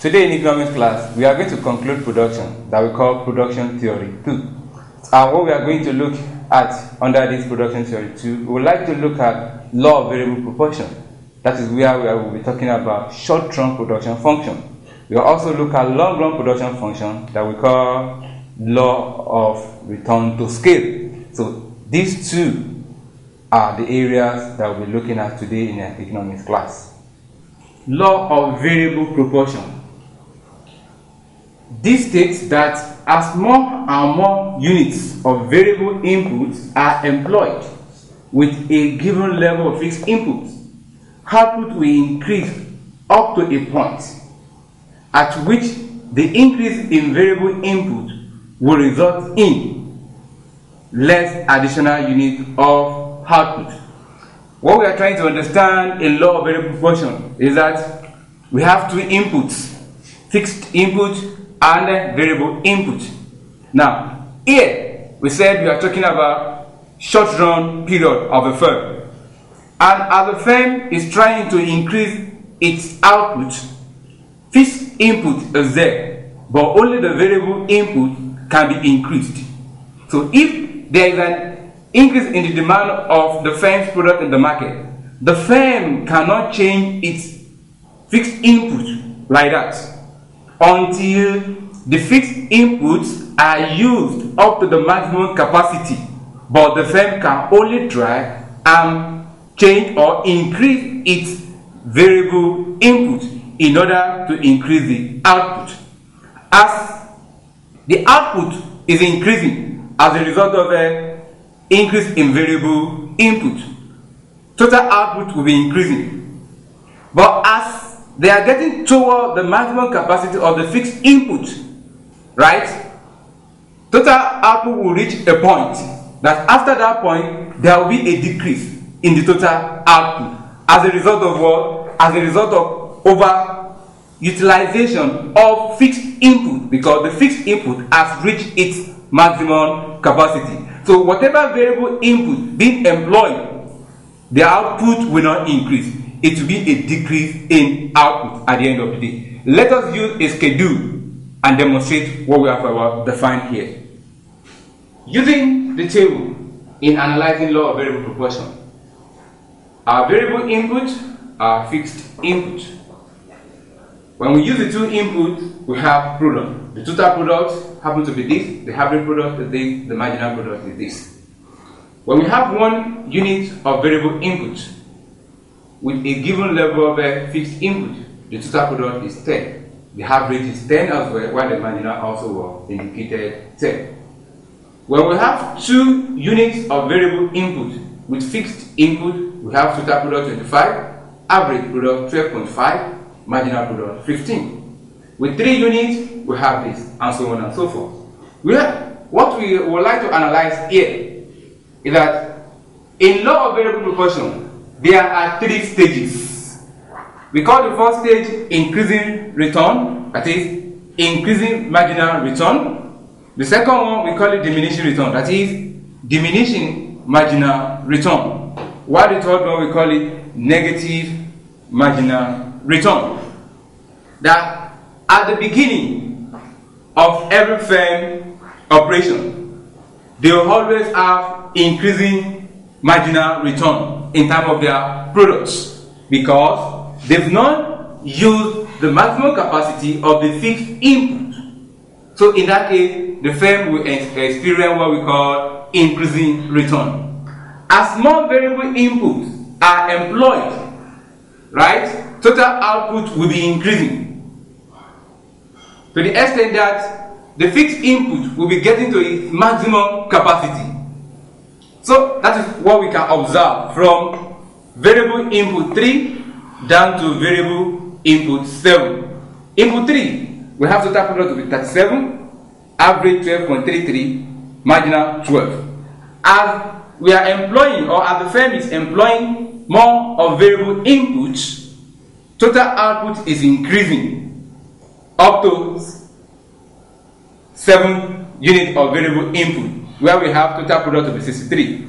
Today in economics class, we are going to conclude production that we call production theory 2. And what we are going to look at under this production theory 2, we would like to look at law of variable proportion. That is where we will be talking about short-run production function. We will also look at long-run production function that we call law of return to scale. So these two are the areas that we'll be looking at today in our economics class. Law of variable proportion. This states that as more and more units of variable inputs are employed with a given level of fixed inputs, output will increase up to a point at which the increase in variable input will result in less additional unit of output. What we are trying to understand in law of variable proportion is that we have two inputs, fixed input and variable input. Now, here we said we are talking about short run period of a firm. And as the firm is trying to increase its output, fixed input is there, but only the variable input can be increased. So if there is an increase in the demand of the firm's product in the market, the firm cannot change its fixed input like that until the fixed inputs are used up to the maximum capacity, but the firm can only try and change or increase its variable input in order to increase the output. As the output is increasing as a result of an increase in variable input, total output will be increasing. But as they are getting toward the maximum capacity of the fixed input, right? Total output will reach a point that after that point there will be a decrease in the total output as a result of what? As a result of over utilization of fixed input, because the fixed input has reached its maximum capacity. So whatever variable input being employed, the output will not increase. It will be a decrease in output at the end of the day. Let us use a schedule and demonstrate what we have defined here. Using the table in analyzing law of variable proportion, our variable input, our fixed input. When we use the two inputs, we have product. The total product happens to be this, the average product is this, the marginal product is this. When we have 1 unit of variable input with a given level of a fixed input, the total product is 10. The average is 10 as well, while the marginal also was indicated 10. When we have 2 units of variable input with fixed input, we have total product 25, average product 12.5, marginal product 15. With 3 units, we have this, and so on and so forth. What we would like to analyze here is that in law of variable proportion, there are 3 stages. We call the first stage increasing return, that is increasing marginal return. The second one we call it diminishing return, that is diminishing marginal return. While the third one we call it negative marginal return. That at the beginning of every firm operation, they will always have increasing marginal return in terms of their products, because they've not used the maximum capacity of the fixed input. So in that case, the firm will experience what we call increasing return. As more variable inputs are employed, right, total output will be increasing to the extent that the fixed input will be getting to its maximum capacity. So that is what we can observe from variable input 3 down to variable input 7. Input 3, we have total product to be 37, average 12.33, marginal 12. As we are employing, or as the firm is employing more of variable inputs, total output is increasing up to 7 units of variable input, where we have total product to be 63.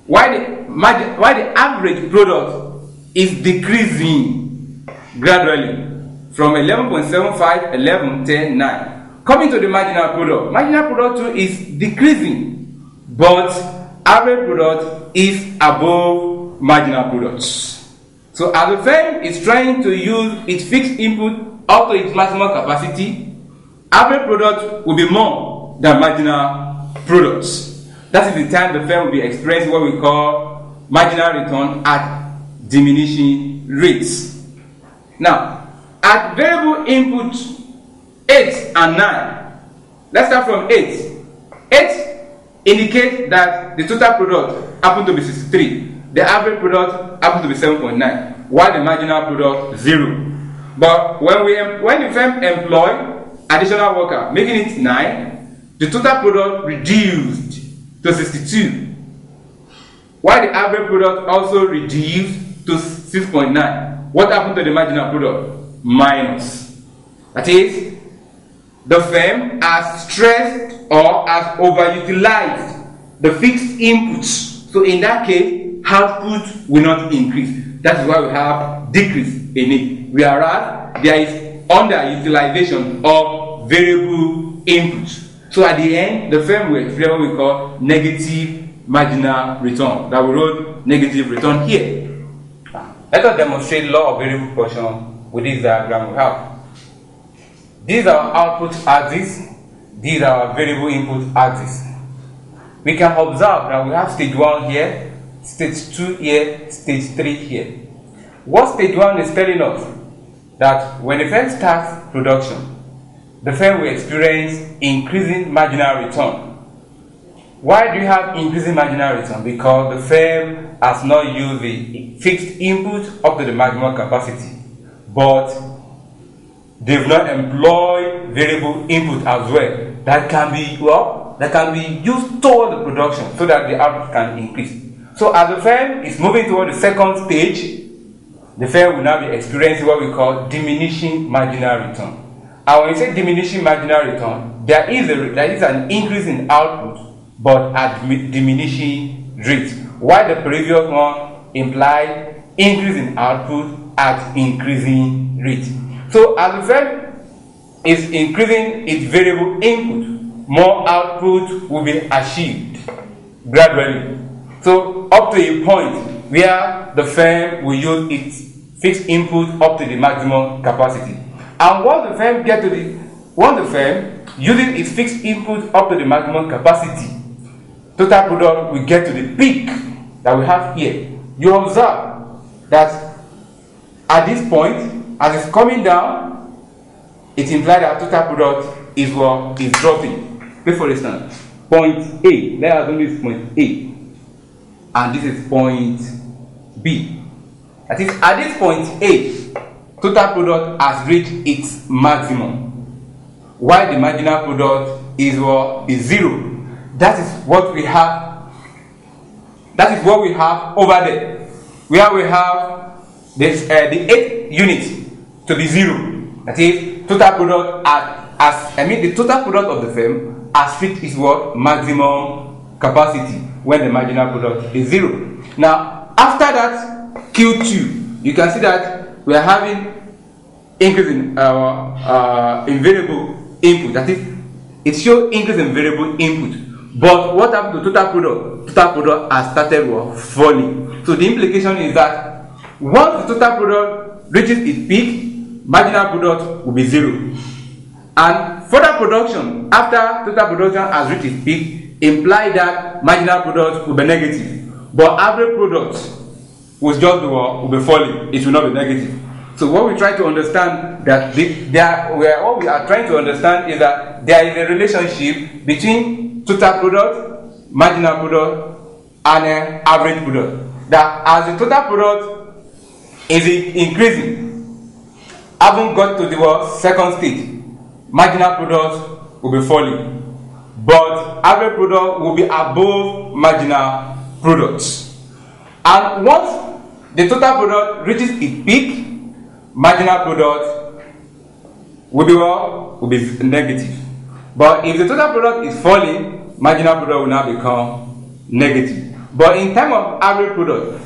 While the average product is decreasing gradually, from 11.75, 11, 10, 9. Coming to the marginal product. Marginal product too is decreasing, but average product is above marginal products. So as the firm is trying to use its fixed input up to its maximum capacity, average product will be more than marginal products. That is the time the firm will be experiencing what we call marginal return at diminishing rates. Now, at variable input 8 and 9, let's start from 8. 8 indicates that the total product happens to be 63. The average product happens to be 7.9, while the marginal product 0. But when the firm employ additional worker, making it 9, the total product reduced to 62, while the average product also reduced to 6.9. What happened to the marginal product? Minus. That is, the firm has stressed or has overutilized the fixed inputs. So in that case, output will not increase. That is why we have decrease in it. Whereas there is underutilization of variable inputs. So at the end, the firm will experience what we call negative marginal return. That we wrote negative return here. Let us demonstrate law of variable portion with this diagram we have. These are our output axis. These are our variable input axis. We can observe that we have stage 1 here, stage 2 here, stage 3 here. What stage 1 is telling us? That when the firm starts production, the firm will experience increasing marginal return. Why do you have increasing marginal return? Because the firm has not used the fixed input up to the maximum capacity, but they've not employed variable input as well. That can be used toward the production so that the output can increase. So as the firm is moving toward the second stage, the firm will now be experiencing what we call diminishing marginal return. And when you say diminishing marginal return, there is an increase in output, but at diminishing rate. While the previous one implied increase in output at increasing rate. So as the firm is increasing its variable input, more output will be achieved gradually. So up to a point where the firm will use its fixed input up to the maximum capacity. And once the firm uses its fixed input up to the maximum capacity, total product will get to the peak that we have here. You observe that at this point, as it's coming down, it implies that total product is dropping. Take for instance, point A. Let us assume this is point A, and this is point B. That is, at this point A, total product has reached its maximum, while the marginal product is 0. That is what we have. That is what we have over there, where we have this, the 8 units to be 0. That is, total product the total product of the firm has reached its maximum capacity when the marginal product is 0. Now, after that Q2, you can see that we are having increase in our in variable input. That is, it shows increase in variable input. But what happened to total product? Total product has started falling. So the implication is that once the total product reaches its peak, marginal product will be 0. And further production after total production has reached its peak imply that marginal product will be negative. But average product will be falling. It will not be negative. So what we try to understand what we are trying to understand is that there is a relationship between total product, marginal product, and average product. That as the total product is increasing, having got to the second stage, marginal product will be falling, but average product will be above marginal products. And once the total product reaches its peak, marginal product will be negative. But if the total product is falling, marginal product will now become negative. But in terms of average product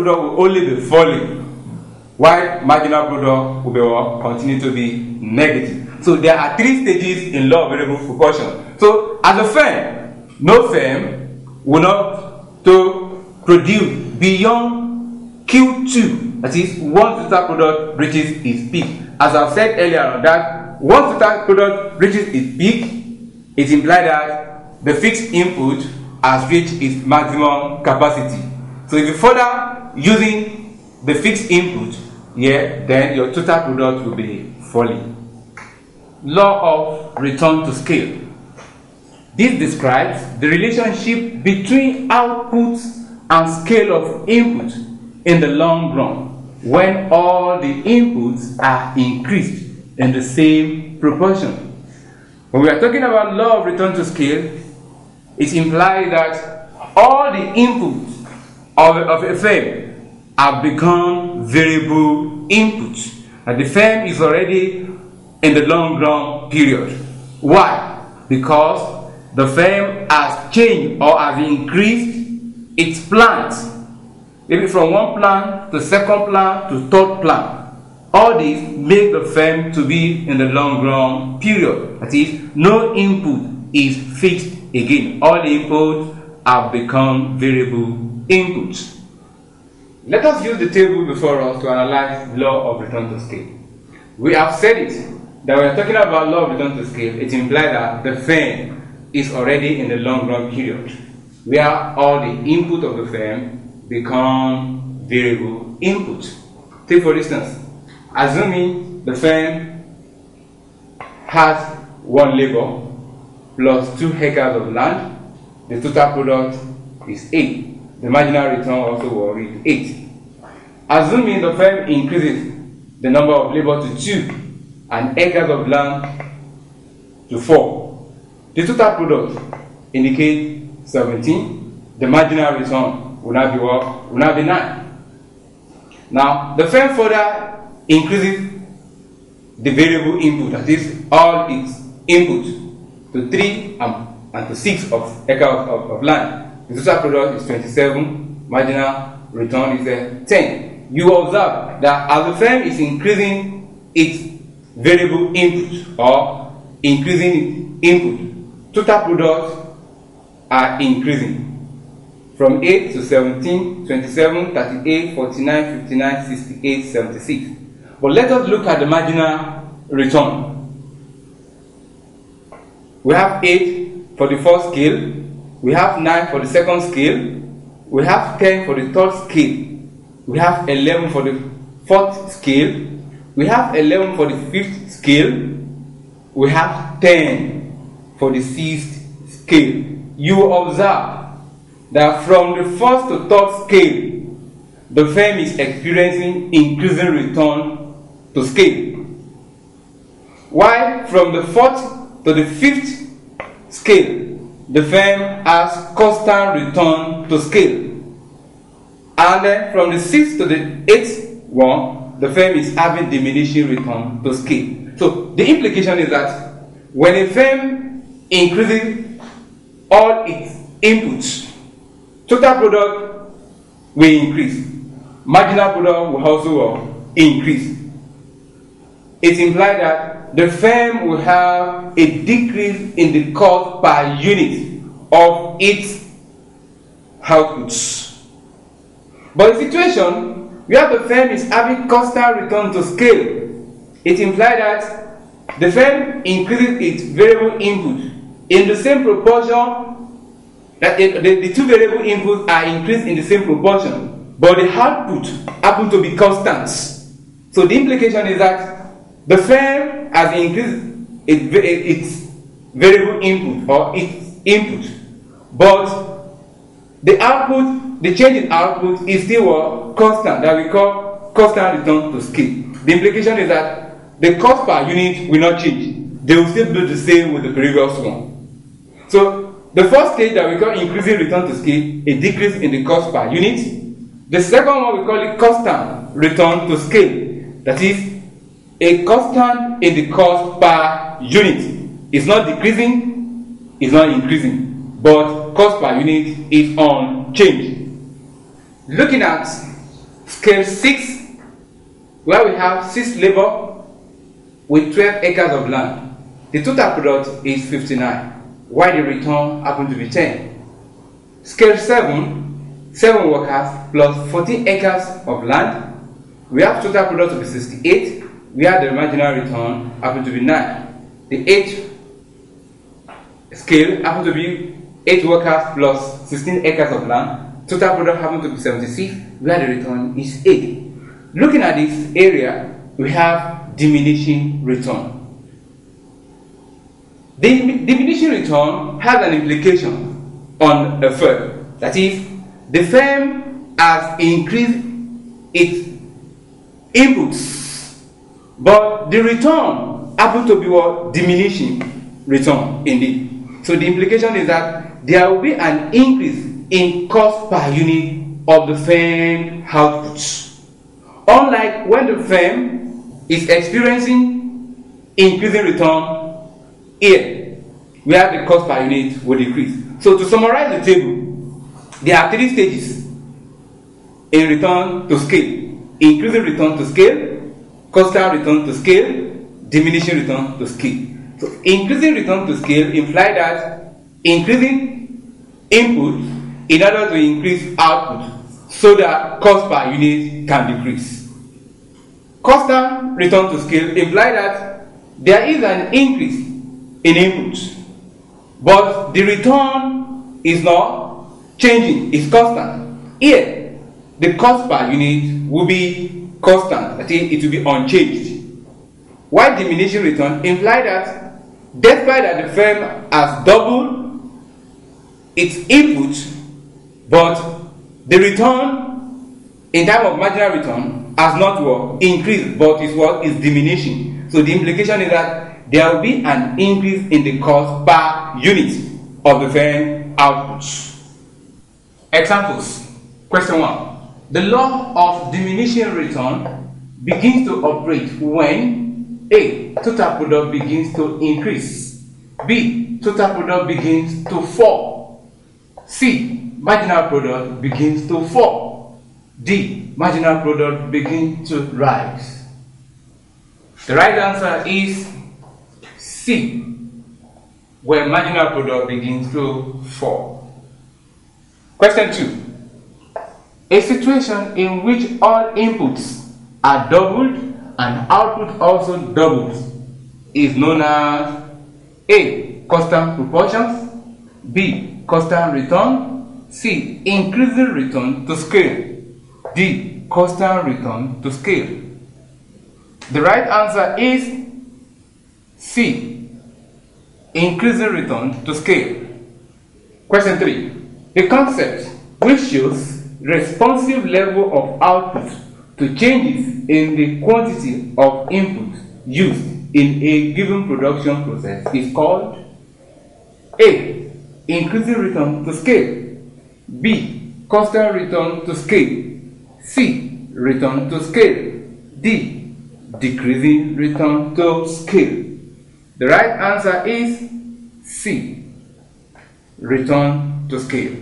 will only be falling. while marginal product will be what? Continue to be negative. So there are three stages in law of variable proportion. So as a firm, no firm will not to produce beyond Q2, that is, once total product reaches its peak. As I've said earlier on, that once total product reaches its peak, it implies that the fixed input has reached its maximum capacity. So if you further using the fixed input here, then your total product will be falling. Law of return to scale. This describes the relationship between output and scale of input in the long run when all the inputs are increased in the same proportion. When we are talking about law of return to scale, it implies that all the inputs of a firm have become variable inputs, and the firm is already in the long run period. Why? Because the firm has changed or has increased its plans, maybe from one plan to second plan to third plan. All this make the firm to be in the long run period. That is, no input is fixed again. All the inputs have become variable inputs. Let us use the table before us to analyze law of return to scale. We have said it that we are talking about law of return to scale. It implies that the firm is already in the long run period, where all the input of the firm become variable inputs. Take for instance, assuming the firm has one labor plus 2 acres of land, the total product is 8. The marginal return also will be 8. Assuming the firm increases the number of labor to 2 and acres of land to 4, the total product indicates 17. The marginal return will now be what? Will now be 9. Now the firm further increases the variable input, that is, all its input, to 3 and to 6 of acres of land. The total product is 27. Marginal return is 10. You observe that as the firm is increasing its variable input or increasing its input, total products are increasing from 8 to 17, 27, 38, 49, 59, 68, 76. But let us look at the marginal return. We have 8 for the first scale, we have 9 for the second scale, we have 10 for the third scale, we have 11 for the fourth scale, we have 11 for the fifth scale, we have 10 for the sixth scale. You observe that from the first to third scale, the firm is experiencing increasing return to scale, while from the fourth to the fifth scale, the firm has constant return to scale, and then from the sixth to the eighth one, the firm is having diminishing return to scale. So the implication is that when a firm increases all its inputs, total product will increase, marginal product will also increase. It implies that the firm will have a decrease in the cost per unit of its outputs. But the situation where the firm is having constant return to scale, it implies that the firm increases its variable input in the same proportion, that the two variable inputs are increased in the same proportion, but the output happens to be constant. So the implication is that the firm has increased its variable input or its input, but the output, the change in output is still constant, that we call constant return to scale. The implication is that the cost per unit will not change. They will still do the same with the previous one. So the first stage that we call increasing return to scale, a decrease in the cost per unit. The second one we call it constant return to scale, that is a constant in the cost per unit. It's not decreasing, it's not increasing, but cost per unit is unchanged. Looking at scale 6 where we have 6 labor with 12 acres of land. The total product is 59, while the return happens to be 10. Scale 7 workers plus 14 acres of land. We have total product to be 68, where the marginal return happens to be 9. The 8 scale happens to be 8 workers plus 16 acres of land. Total product happens to be 76, where the return is 8. Looking at this area, we have diminishing return. The diminishing return has an implication on a firm. That is, the firm has increased its inputs, but the return happens to be what? Diminishing return indeed. So the implication is that there will be an increase in cost per unit of the firm output. Unlike when the firm is experiencing increasing return here, where the cost per unit will decrease. So to summarize the table, there are 3 stages in return to scale: increasing return to scale, constant return to scale, diminishing return to scale. So increasing return to scale implies that increasing input in order to increase output so that cost per unit can decrease. Constant return to scale implies that there is an increase in input, but the return is not changing, it's constant. Here, the cost per unit will be constant, that is, it will be unchanged. While diminishing return implies that despite that the firm has doubled its input, but the return in terms of marginal return has not increased, but is diminishing. So the implication is that there will be an increase in the cost per unit of the firm output. Examples. Question 1. The law of diminishing return begins to operate when A. Total product begins to increase, B. Total product begins to fall, C. Marginal product begins to fall, D. Marginal product begins to rise. The right answer is C, where marginal product begins to fall. Question 2. A situation in which all inputs are doubled and output also doubles is known as A. Constant proportions, B. Constant return, C. Increasing return to scale, D. Constant return to scale. The right answer is C. Increasing return to scale. Question 3. The concept which shows responsive level of output to changes in the quantity of input used in a given production process is called A. Increasing return to scale, B. Constant return to scale, C. Return to scale, D. Decreasing return to scale. The right answer is C. Return to scale.